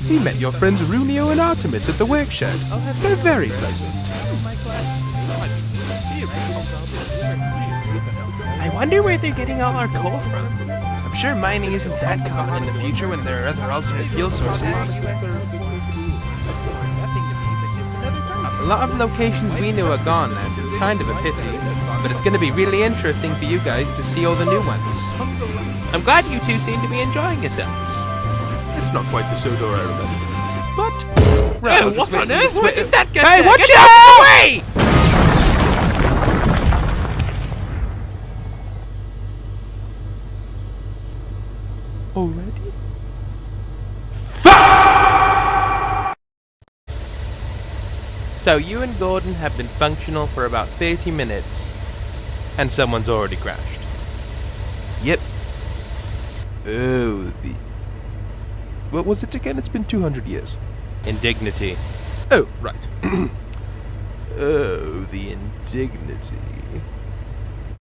We met your friends Runio and Artemis at the workshop. They're very pleasant. I wonder where they're getting all our coal from. I'm sure mining isn't that common in the future when there are other alternate fuel sources. A lot of locations we knew are gone now. It's kind of a pity. But it's going to be really interesting for you guys to see all the new ones. I'm glad you two seem to be enjoying yourselves. It's not quite the soda I remember. But... Oh, what on earth? Where did that get Hey, there? watch Get out! out of the way! Already? So you and Gordon have been functional for about 30 minutes, and someone's already crashed. Yep. Oh, what was it again? It's been 200 years. Indignity. Oh, right. Oh, the indignity.